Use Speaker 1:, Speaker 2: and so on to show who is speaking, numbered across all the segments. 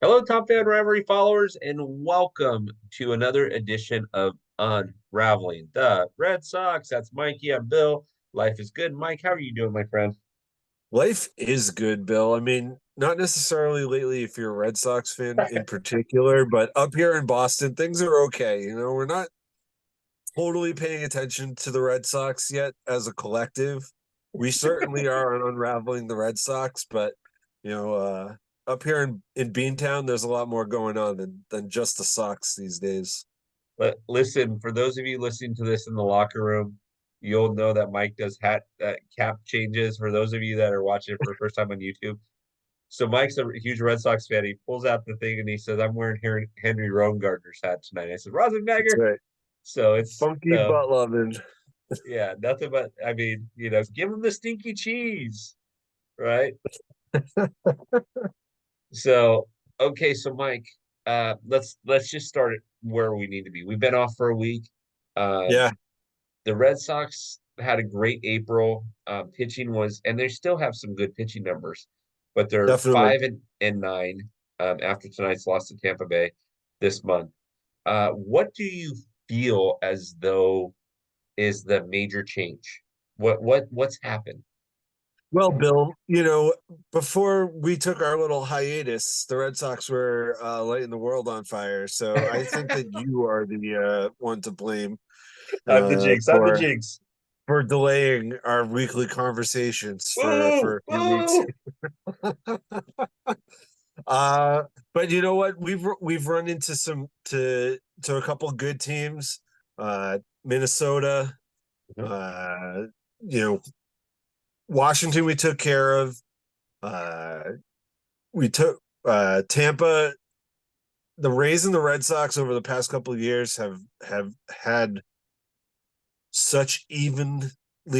Speaker 1: Hello, TopFanRivalry followers, and welcome to another edition of Unraveling the Red Sox. That's Mikey. I'm Bill. Life is good. Mike, how are you doing, my friend?
Speaker 2: Life is good, Bill. I mean, not necessarily lately if you're a Red Sox fan in particular, but up here in Boston, things are okay. We're not totally paying attention to the Red Sox yet as a collective. We certainly are on unraveling the Red Sox, but you know, up here in Beantown, there's a lot more going on than just the Sox these days.
Speaker 1: But listen, for those of you listening to this in the locker room, you'll know that Mike does hat cap changes. For those of you that are watching it for the first time on YouTube, so Mike's a huge Red Sox fan. He pulls out the thing and he says, "I'm wearing Henry Rowengartner's hat tonight." I said,
Speaker 2: That's
Speaker 1: "Rosenbagger."
Speaker 2: right.
Speaker 1: So it's
Speaker 2: Funky butt loving.
Speaker 1: yeah, nothing but give him the stinky cheese, right? So okay, so Mike, let's just start it where we need to be. We've been off for a week. Um,
Speaker 2: Yeah,
Speaker 1: the Red Sox had a great April. Pitching was, and they still have some good pitching numbers, but they're
Speaker 2: definitely.
Speaker 1: 5-9 after tonight's loss to Tampa Bay this month. What do you feel as though is the major change? What's happened?
Speaker 2: Well, Bill, before we took our little hiatus, the Red Sox were lighting the world on fire. So I think that you are the one to blame
Speaker 1: I'm the jinx. I'm the
Speaker 2: for
Speaker 1: jinx.
Speaker 2: delaying our weekly conversations for
Speaker 1: Woo!
Speaker 2: a few weeks.
Speaker 1: Woo!
Speaker 2: Uh, but you know what? We've run into to a couple good teams. Minnesota, uh, you know, Washington we took care of. Uh, we took Tampa. The Rays and the Red Sox over the past couple of years have had such evenly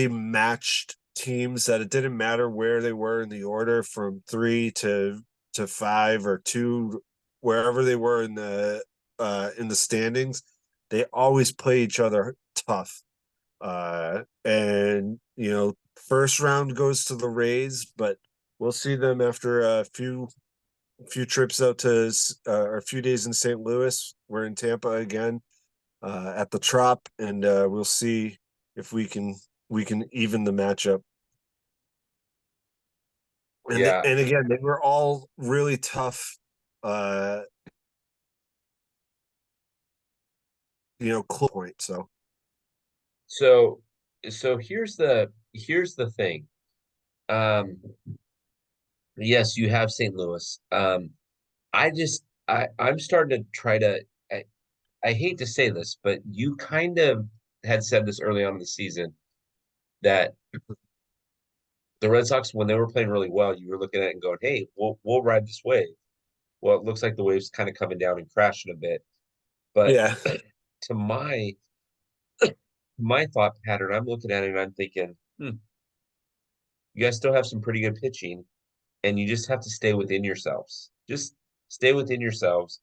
Speaker 2: matched teams that it didn't matter where they were in the order from three to five or two, wherever they were in the standings. They always play each other tough. And first round goes to the Rays, but we'll see them after a few trips out to or a few days in St. Louis. We're in Tampa again at the Trop, and we'll see if we can even the matchup. And
Speaker 1: Yeah.
Speaker 2: and again, they were all really tough. Uh, Close point. So
Speaker 1: So so here's the thing. Um, yes, you have St. Louis. I'm starting to try to I hate to say this, but you kind of had said this early on in the season that the Red Sox, when they were playing really well, you were looking at it and going, "Hey, we'll ride this wave." Well, it looks like the wave's kind of coming down and crashing a bit. But
Speaker 2: yeah,
Speaker 1: to my thought pattern, I'm looking at it and I'm thinking, you guys still have some pretty good pitching, and you just have to stay within yourselves. Just stay within yourselves.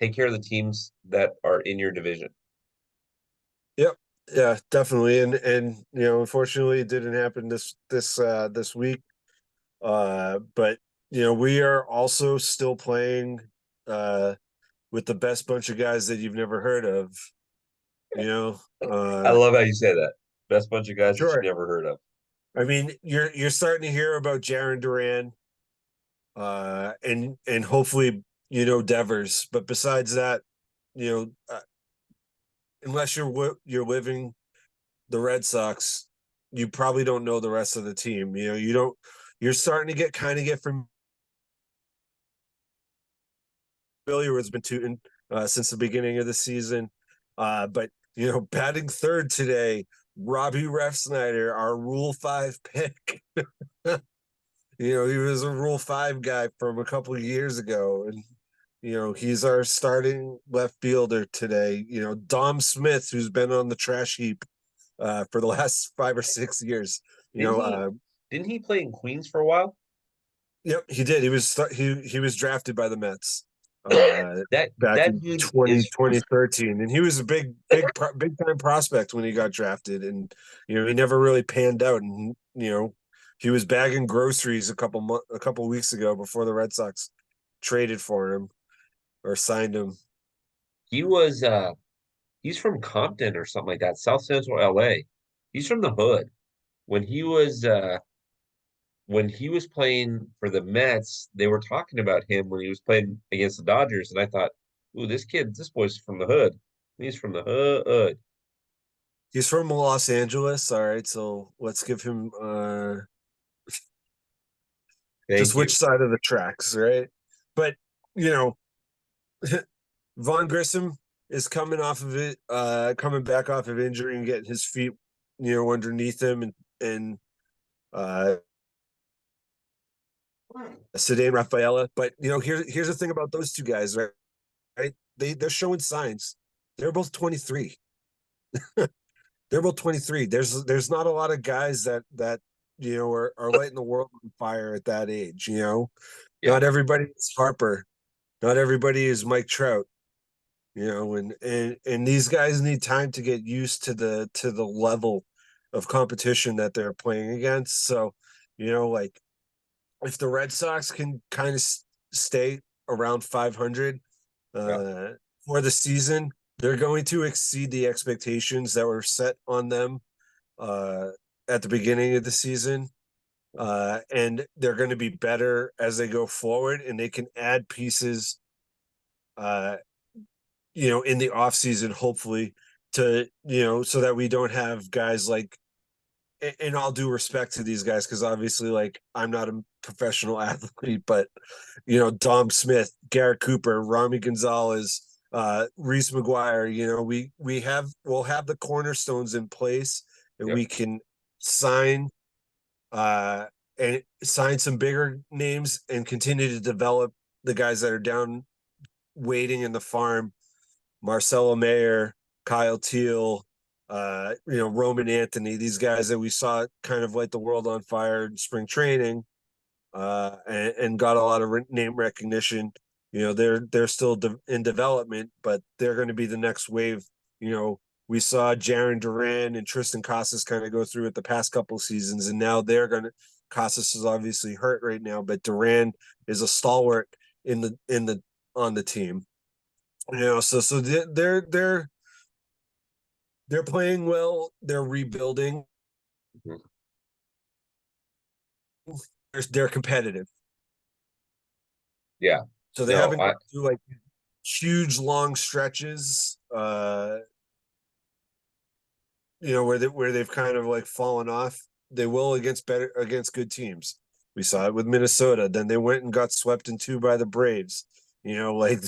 Speaker 1: Take care of the teams that are in your division.
Speaker 2: yep, yeah, definitely. And unfortunately, it didn't happen this week. But we are also still playing uh with the best bunch of guys that you've never heard of. You know,
Speaker 1: I
Speaker 2: uh,
Speaker 1: love how you say that. Best bunch of guys that you
Speaker 2: sure.
Speaker 1: never heard of.
Speaker 2: I mean, you're starting to hear about Jaron Duran, and hopefully Devers. But besides that, you know, uh, unless you're living the Red Sox, you probably don't know the rest of the team. You don't. You're starting to get familiar with Bentutin since the beginning of the season. But batting third today, Robbie Refsnyder, our Rule 5 pick. He was a Rule 5 guy from a couple of years ago, and he's our starting left fielder today. Dom Smith, who's been on the trash heap for the last 5 or 6 years. You
Speaker 1: Didn't
Speaker 2: know,
Speaker 1: he
Speaker 2: uh,
Speaker 1: didn't he play in Queens for a while?
Speaker 2: yep, he did. He was drafted by the Mets
Speaker 1: That
Speaker 2: back
Speaker 1: that
Speaker 2: in
Speaker 1: dude is
Speaker 2: 2013, and he was a big time prospect when he got drafted, and he never really panned out, and he was bagging groceries a couple weeks ago before the Red Sox traded for him. or signed him.
Speaker 1: He was he's from Compton or something like that, South Central LA. He's from the hood. When he was when he was playing for the Mets, they were talking about him when he was playing against the Dodgers, and I thought, "Ooh, this boy's from the hood. He's from the hood."
Speaker 2: He's from Los Angeles. All right, so let's give him just
Speaker 1: Thank
Speaker 2: which
Speaker 1: you.
Speaker 2: side of the tracks, right? But you know, Von Grissom is coming off of it, coming back off of injury and getting his feet, underneath him, and uh Cedane Rafaela. But here's the thing about those two guys, right? Right? They're showing signs. They're both 23. They're both 23. There's not a lot of guys that are lighting the world on fire at that age.
Speaker 1: Yeah,
Speaker 2: Not everybody is Harper. Not everybody is Mike Trout. And these guys need time to get used to the level of competition that they're playing against. So, like if the Red Sox can kind of stay around 500
Speaker 1: yeah,
Speaker 2: uh, for the season, they're going to exceed the expectations that were set on them uh, at the beginning of the season. And they're going to be better as they go forward, and they can add pieces, uh, in the off season, hopefully, to so that we don't have guys like. And all due respect to these guys, because obviously, like, I'm not a professional athlete, but Dom Smith, Garrett Cooper, Rami Gonzalez, Reese McGuire. We'll have the cornerstones in place, and
Speaker 1: yep,
Speaker 2: we can sign uh, and sign some bigger names and continue to develop the guys that are down waiting in the farm. Marcelo Mayer, Kyle Teal, Roman Anthony, these guys that we saw kind of light the world on fire in spring training, and got a lot of name recognition. They're still in development, but they're going to be the next wave. We saw Jaron Duran and Tristan Casas kind of go through it the past couple of seasons, and now they're going to. Casas is obviously hurt right now, but Duran is a stalwart in the on the team. So they're playing well. They're rebuilding.
Speaker 1: mhm.
Speaker 2: They're competitive.
Speaker 1: Yeah.
Speaker 2: So they
Speaker 1: No,
Speaker 2: haven't gone through like huge long stretches. Where they've kind of like fallen off. They will against good teams. We saw it with Minnesota. Then they went and got swept in two by the Braves. Like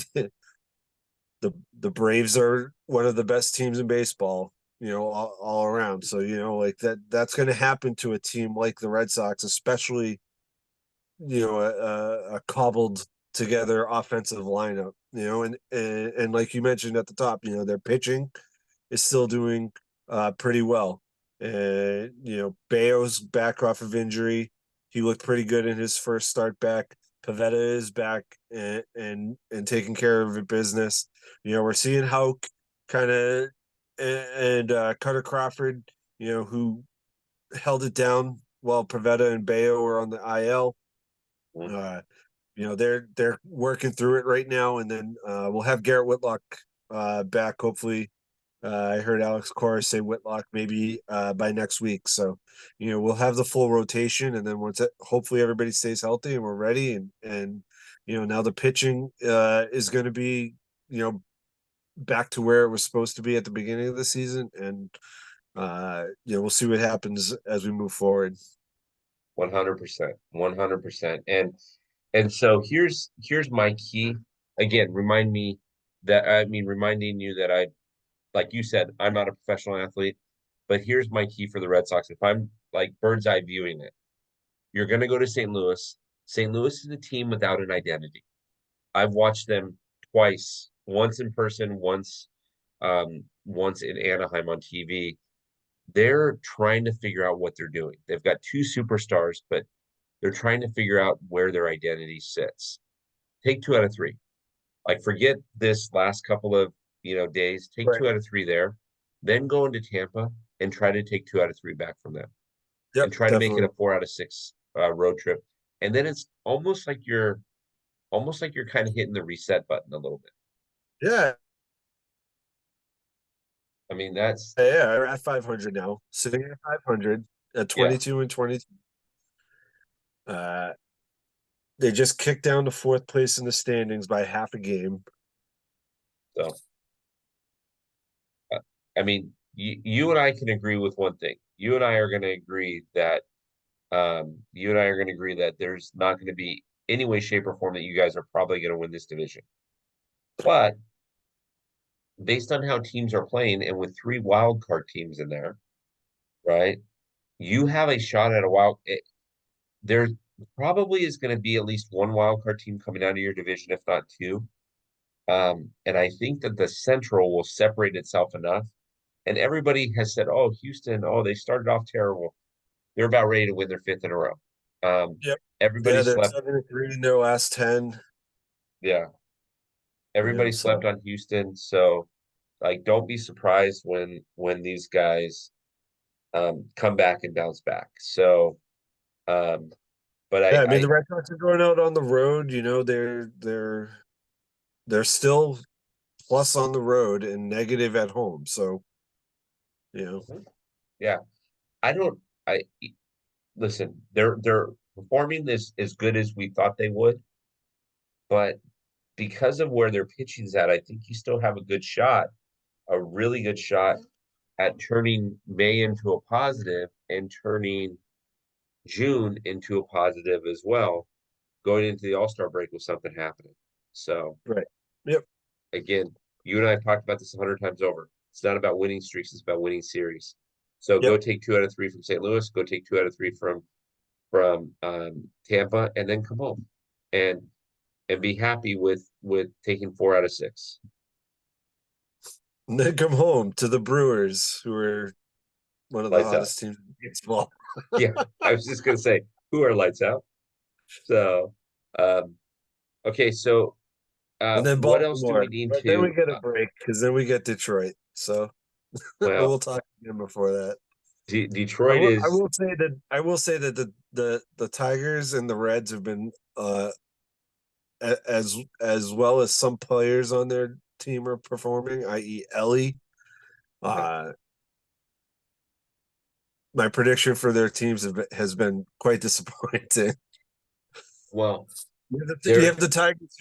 Speaker 2: the Braves are one of the best teams in baseball. All around. So like that's going to happen to a team like the Red Sox, especially a cobbled together offensive lineup. And like you mentioned at the top, their pitching is still doing pretty well. And Bayo's back off of injury. He looked pretty good in his first start back. Pavetta is back and taking care of business. We're seeing Hauk kind of and Cutter Crawford, who held it down while Pavetta and Bayo were on the IL.
Speaker 1: mhm.
Speaker 2: Uh, they're working through it right now, and then we'll have Garrett Whitlock back hopefully. I heard Alex Cora say Whitlock maybe by next week. So, we'll have the full rotation, and then hopefully everybody stays healthy and we're ready. And now the pitching is going to be back to where it was supposed to be at the beginning of the season, and we'll see what happens as we move forward.
Speaker 1: 100%, 100%. And so here's my key. Again, reminding you that like you said, I'm not a professional athlete, but here's my key for the Red Sox. If I'm like bird's eye viewing it, you're going to go to St. Louis. St. Louis is a team without an identity. I've watched them twice, once in person, once in Anaheim on TV. They're trying to figure out what they're doing. They've got two superstars, but they're trying to figure out where their identity sits. Take 2 out of 3. Like forget this last couple of days. Take
Speaker 2: Right.
Speaker 1: 2 out of 3 there, then go into Tampa and try to take 2 out of 3 back from them,
Speaker 2: Yep,
Speaker 1: and try to make it
Speaker 2: definitely.
Speaker 1: a 4 out of 6 road trip. And then it's almost like almost like you're kind of hitting the reset button a little bit.
Speaker 2: Yeah,
Speaker 1: I mean, that's
Speaker 2: yeah. We're at 500 now, sitting at 500 at
Speaker 1: yeah.
Speaker 2: 22 and 22. Uh, they just kicked down to fourth place in the standings by half a game.
Speaker 1: So uh, I mean, you and I can agree with one thing. You and I are going to agree that you and I are going to agree that there's not going to be any way, shape, or form that you guys are probably going to win this division. But based on how teams are playing, and with three wild card teams in there, right? You have a shot at a there probably is going to be at least one wild card team coming out of your division, if not two. And I think that the Central will separate itself enough. And everybody has said, "Oh, Houston, oh, they started off terrible. They're about ready to win their fifth in a row." Um,
Speaker 2: Yep.
Speaker 1: everybody
Speaker 2: Yeah, they're
Speaker 1: slept,
Speaker 2: 7-3 in their last 10.
Speaker 1: yeah,
Speaker 2: You know,
Speaker 1: everybody slept
Speaker 2: so
Speaker 1: on Houston. So, like, don't be surprised when these guys come back and bounce back. So, um, but
Speaker 2: yeah, I mean
Speaker 1: I
Speaker 2: the Red Sox are going out on the road. You know, they're still plus on the road and negative at home. So you know,
Speaker 1: yeah, I don't. I listen. They're performing this as good as we thought they would, but because of where their pitching's at, I think you still have a good shot, a really good shot at turning May into a positive and turning June into a positive as well, going into the All-Star break with something happening. So
Speaker 2: right? Yep,
Speaker 1: again, you and I have talked about this 100 times over. It's not about winning streaks, it's about winning series. So go
Speaker 2: yep.
Speaker 1: take 2 out of 3 from St. Louis, go take 2 out of 3 from Tampa, and then come home and be happy with taking 4 out of 6.
Speaker 2: And then come home to the Brewers, who are one of the
Speaker 1: Lights out.
Speaker 2: hottest teams in baseball,
Speaker 1: Yeah, I was just gonna say, who are lights out? So, um, okay, so
Speaker 2: and then
Speaker 1: what else do we
Speaker 2: Baltimore.
Speaker 1: need
Speaker 2: But then we
Speaker 1: to?
Speaker 2: get a break because then we get Detroit. So
Speaker 1: Well,
Speaker 2: we'll talk again before that.
Speaker 1: Detroit
Speaker 2: I
Speaker 1: is
Speaker 2: will say that the Tigers and the Reds have been as well as some players on their team are performing, i.e. Ellie.
Speaker 1: okay.
Speaker 2: Uh, my prediction for their teams has been quite disappointing.
Speaker 1: Well,
Speaker 2: You
Speaker 1: there.
Speaker 2: have the Tigers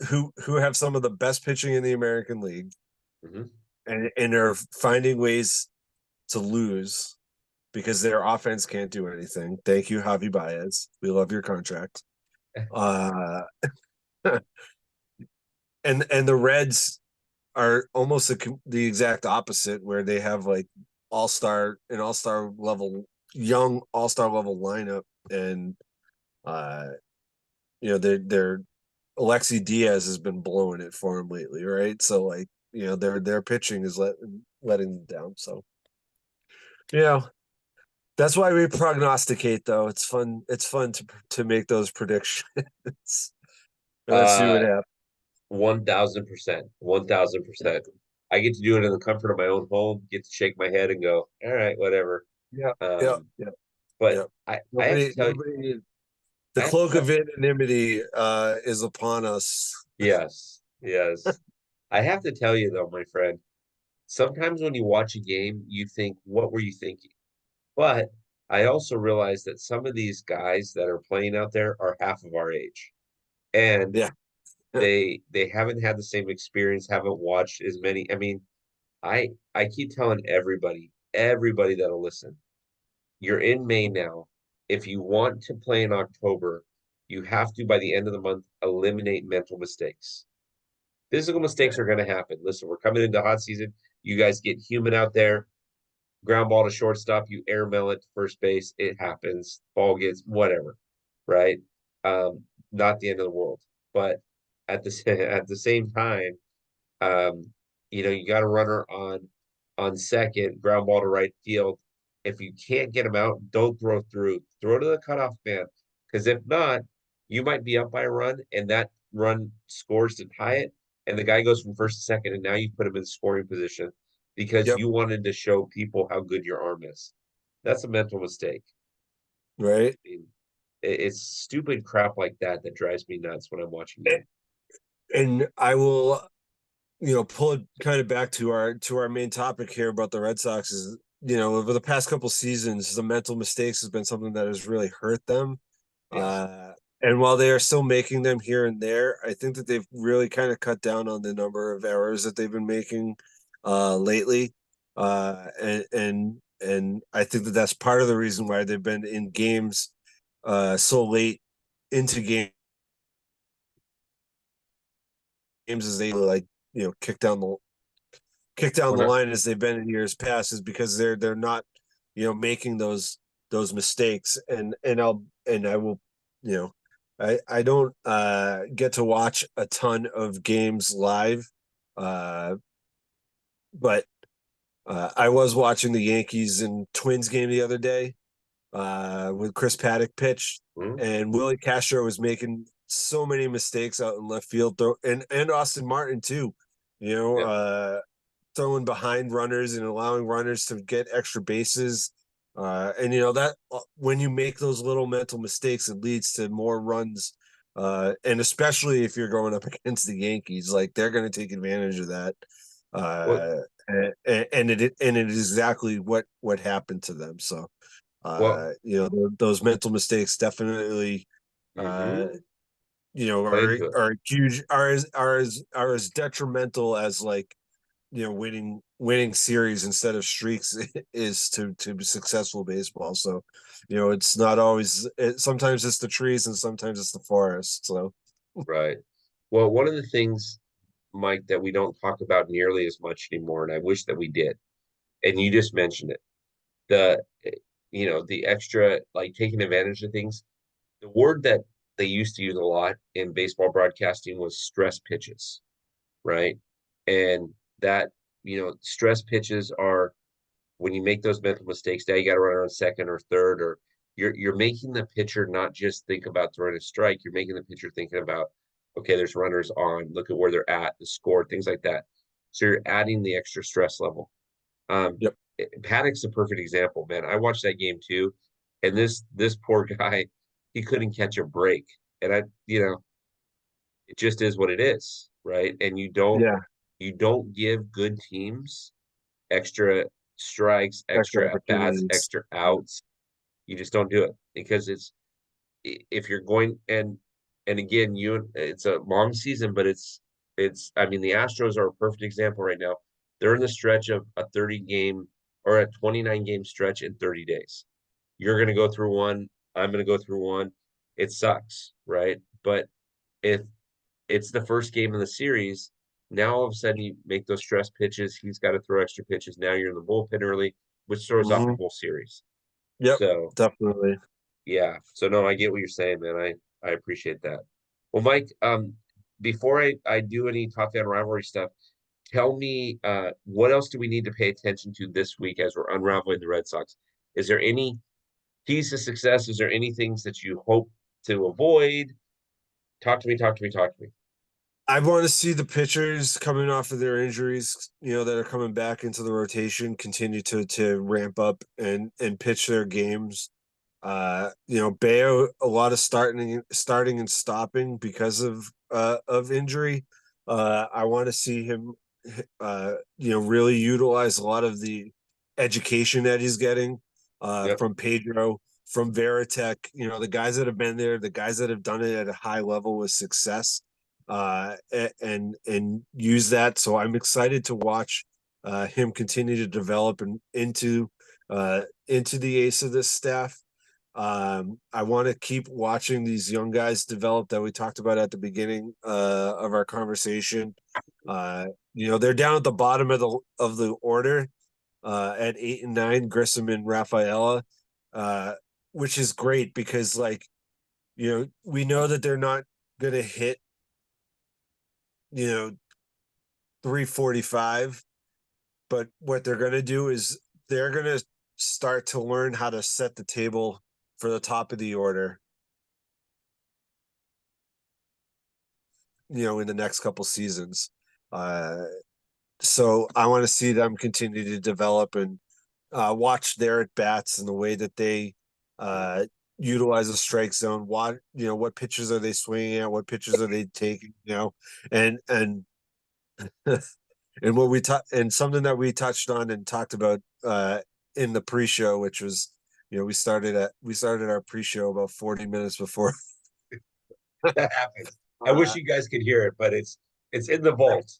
Speaker 2: who have some of the best pitching in the American League,
Speaker 1: Mhm.
Speaker 2: and are finding ways to lose because their offense can't do anything. Thank you, Javi Baez. We love your contract. Uh, and the Reds are almost the exact opposite, where they have like all star level young all star level lineup, and uh, you know they're Alexi Diaz has been blowing it for him lately, right? So like you know their pitching is letting them down. So you know that's why we prognosticate though. It's fun. It's fun to make those predictions. Let's see what
Speaker 1: Uh,
Speaker 2: happens.
Speaker 1: 1,000%, 1,000%. I get to do it in the comfort of my own home. Get to shake my head and go, all right, whatever.
Speaker 2: Yeah, yeah,
Speaker 1: Um,
Speaker 2: yeah,
Speaker 1: but
Speaker 2: yeah.
Speaker 1: I have to tell you,
Speaker 2: Nobody. The
Speaker 1: I have to
Speaker 2: cloak
Speaker 1: tell.
Speaker 2: of anonymity is upon us.
Speaker 1: Yes, yes. I have to tell you though, my friend. Sometimes when you watch a game, you think, what were you thinking? But I also realize that some of these guys that are playing out there are half of our age, and
Speaker 2: Yeah,
Speaker 1: they haven't had the same experience, haven't watched as many. I mean, I keep telling everybody that'll listen, you're in May now. If you want to play in October, you have to by the end of the month eliminate mental mistakes. Physical
Speaker 2: yeah,
Speaker 1: mistakes are going to happen. Listen, we're coming into hot season. You guys get human out there. Ground ball to shortstop, you air mail it to first base. It happens. Ball gets whatever, right? Not the end of the world. But at the at the same time, um, you got a runner on second, ground ball to right field. If you can't get him out, don't throw through. Throw to the cutoff man. Because if not, you might be up by a run and that run scores to tie it. And the guy goes from first to second, and now you put him in scoring position because
Speaker 2: yep,
Speaker 1: you wanted to show people how good your arm is. That's a mental mistake.
Speaker 2: right.
Speaker 1: I mean, it's stupid crap like that that drives me nuts when I'm watching games.
Speaker 2: And I will, pull it kind of back to our main topic here about the Red Sox is, over the past couple seasons, the mental mistakes has been something that has really hurt them.
Speaker 1: Yes.
Speaker 2: Uh, and while they are still making them here and there, I think that they've really kind of cut down on the number of errors that they've been making lately. And I think that that's part of the reason why they've been in games so late into games as they like kick down
Speaker 1: Well,
Speaker 2: the
Speaker 1: not
Speaker 2: line as they've been in years past is because they're not making those mistakes. And I will you know I don't get to watch a ton of games live, uh but I was watching the Yankees and Twins game the other day with Chris Paddock pitched,
Speaker 1: mm,
Speaker 2: and Willie Castro was making so many mistakes out in left field, and Austin Martin too. You know,
Speaker 1: yeah.
Speaker 2: uh, throwing behind runners and allowing runners to get extra bases. And that when you make those little mental mistakes, it leads to more runs. And especially if you're going up against the Yankees, like they're going to take advantage of that.
Speaker 1: Well,
Speaker 2: Uh, and it is exactly what happened to them. So
Speaker 1: well,
Speaker 2: those mental mistakes definitely uh,
Speaker 1: mm-hmm. Play
Speaker 2: are
Speaker 1: into it.
Speaker 2: are huge, are as detrimental as like winning series instead of streaks is to successful baseball. So it's not always sometimes it's the trees and sometimes it's the forest. So
Speaker 1: Right. Well, one of the things, Mike, that we don't talk about nearly as much anymore, and I wish that we did, and you just mentioned it, the the extra like taking advantage of things. The word that they used to use a lot in baseball broadcasting was stress pitches, right? And that, stress pitches are when you make those mental mistakes, now you got to run on second or third, or you're making the pitcher not just think about throwing a strike, you're making the pitcher thinking about, okay, there's runners on, look at where they're at, the score, things like that. So you're adding the extra stress level.
Speaker 2: yep,
Speaker 1: Paddock's a perfect example, man. I watched that game too, and this poor guy, he couldn't catch a break, and it just is what it is, right? And
Speaker 2: yeah,
Speaker 1: you don't give good teams extra strikes,
Speaker 2: extra
Speaker 1: extra at bats,
Speaker 2: opportunities.
Speaker 1: extra outs. You just don't do it because if you're going and again, it's a long season, but it's I mean the Astros are a perfect example right now. They're in the stretch of a 30 game or a 29 game stretch in 30 days. You're going to go through one. I'm going to go through one. It sucks, right? But if it's the first game of the series, now all of a sudden you make those stress pitches. He's got to throw extra pitches. Now you're in the bullpen early, which throws off the
Speaker 2: Hmm.
Speaker 1: whole series.
Speaker 2: Yep,
Speaker 1: So
Speaker 2: definitely.
Speaker 1: yeah. So no, I get what you're saying, man. I appreciate that. Well, Mike, before I do any top fan rivalry stuff, tell me what else do we need to pay attention to this week as we're unraveling the Red Sox? Is there any keys to success? Is there any things that you hope to avoid? Talk to me, talk to me, talk to me.
Speaker 2: I want to see the pitchers coming off of their injuries, that are coming back into the rotation, continue to ramp up and pitch their games. Bayo, a lot of starting and stopping because of injury. I want to see him, really utilize a lot of the education that he's getting
Speaker 1: Yep.
Speaker 2: from Pedro, from Veritek. The guys that have been there, the guys that have done it at a high level with success, and use that. So I'm excited to watch him continue to develop and into the ace of this staff. I want to keep watching these young guys develop that we talked about at the beginning of our conversation. They're down at the bottom of the order at 8 and 9, Grissom and Rafaela, uh, which is great because we know that they're not going to hit 345, but what they're going to do is they're going to start to learn how to set the table for the top of the order in the next couple seasons. Uh, so I want to see them continue to develop and watch their at bats and the way that they utilize a strike zone. What pitches are they swinging at? What pitches are they taking? And and what we and something that we touched on and talked about in the pre-show, which was, we started our pre-show about 40 minutes before.
Speaker 1: That happens. I wish you guys could hear it, but it's in the vault.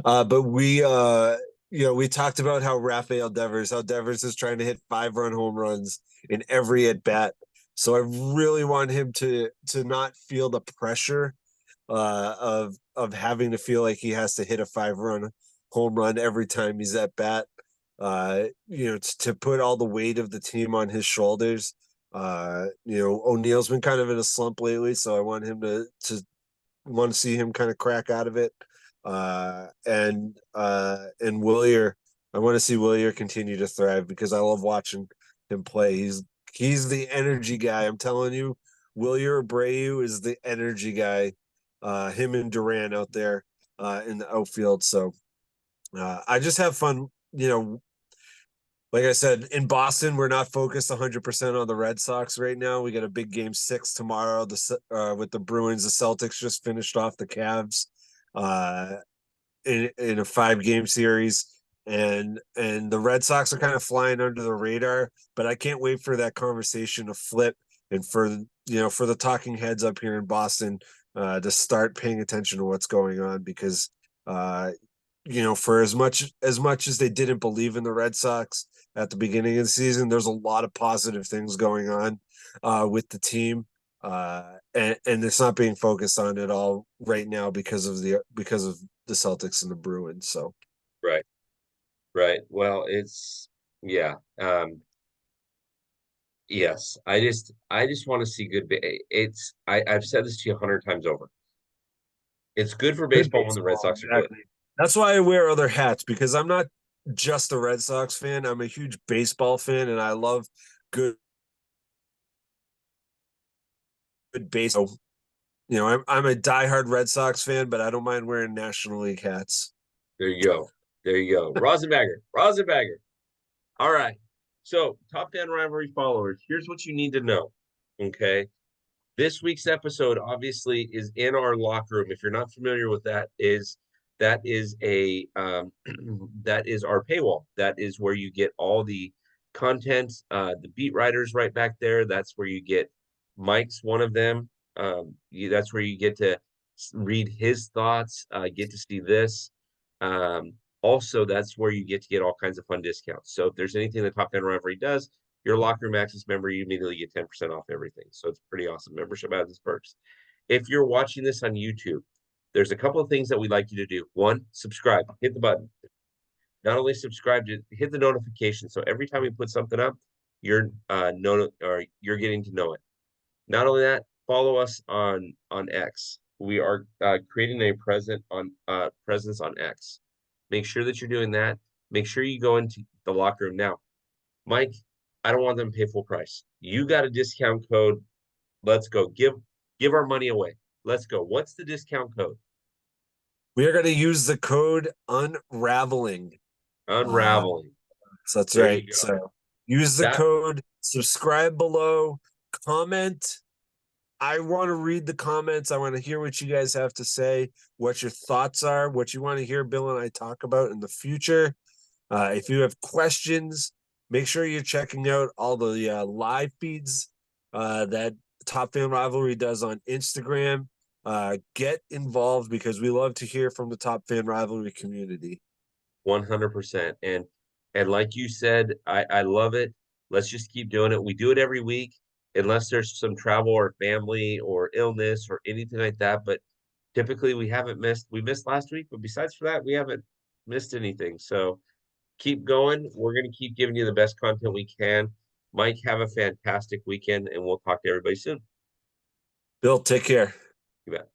Speaker 2: But we talked about how Devers is trying to hit 5-run home runs in every at bat. So I really want him to not feel the pressure of having to feel like he has to hit a 5-run home run every time he's at bat. To put all the weight of the team on his shoulders. O'Neill's been kind of in a slump lately, so I want to see him kind of crack out of it. And Willier, I want to see Willier continue to thrive because I love watching him play. He's the energy guy. I'm telling you, Willier Abreu is the energy guy. Him and Duran out there in the outfield. So I just have fun. Like I said, in Boston, we're not focused 100% on the Red Sox right now. We got a big game 6 tomorrow. With the Bruins, the Celtics just finished off the Cavs in a 5-game series, and the Red Sox are kind of flying under the radar. But I can't wait for that conversation to flip, and for the talking heads up here in Boston to start paying attention to what's going on because. For as much as they didn't believe in the Red Sox at the beginning of the season, there's a lot of positive things going on with the team, and it's not being focused on at all right now because of the Celtics and the Bruins. So
Speaker 1: Right. Right. Well, yeah. Yes. I just want to see good. I've said this to you 100 times over. It's good for
Speaker 2: good
Speaker 1: baseball when the Red
Speaker 2: baseball,
Speaker 1: Sox are good.
Speaker 2: exactly. That's why I wear other hats because I'm not just a Red Sox fan. I'm a huge baseball fan, and I love good baseball. I'm a diehard Red Sox fan, but I don't mind wearing National League hats.
Speaker 1: There you go. There you go. Rosenbagger. Rosenbagger. All right. So, Top Fan Rivalry followers, here's what you need to know. Okay. This week's episode obviously is in our locker room. If you're not familiar with that is a that is our paywall. That is where you get all the content. The beat writers right back there. That's where you get Mike's one of them. That's where you get to read his thoughts. Get to see this. Um, Also, that's where you get all kinds of fun discounts. So if there's anything that Top Gun Rivalry does, you're a Locker Room Access member, you immediately get 10% off everything. So it's pretty awesome. Membership has its perks. If you're watching this on YouTube, there's a couple of things that we'd like you to do. One, subscribe, hit the button. Not only subscribe, to hit the notification. So every time we put something up, you're getting to know it. Not only that, follow us on X. We are creating a presence on X. Make sure that you're doing that. Make sure you go into the locker room now. Mike, I don't want them to pay full price. You got a discount code. Let's go. Give our money away. Let's go. What's the discount code?
Speaker 2: We are going to use the code Unraveling.
Speaker 1: Unraveling.
Speaker 2: So that's
Speaker 1: There
Speaker 2: right.
Speaker 1: you go.
Speaker 2: So use the
Speaker 1: That
Speaker 2: code, subscribe below, comment. I want to read the comments. I want to hear what you guys have to say, what your thoughts are, what you want to hear Bill and I talk about in the future. If you have questions, make sure you're checking out all the live feeds that Top Fan Rivalry does on Instagram. Get involved because we love to hear from the Top Fan Rivalry community.
Speaker 1: 100%. And like you said, I love it. Let's just keep doing it. We do it every week, unless there's some travel or family or illness or anything like that. But typically we haven't missed. We missed last week, but besides for that, we haven't missed anything. So keep going. We're going to keep giving you the best content we can. Mike, have a fantastic weekend, and we'll talk to everybody soon.
Speaker 2: Bill, take care.
Speaker 1: You bet.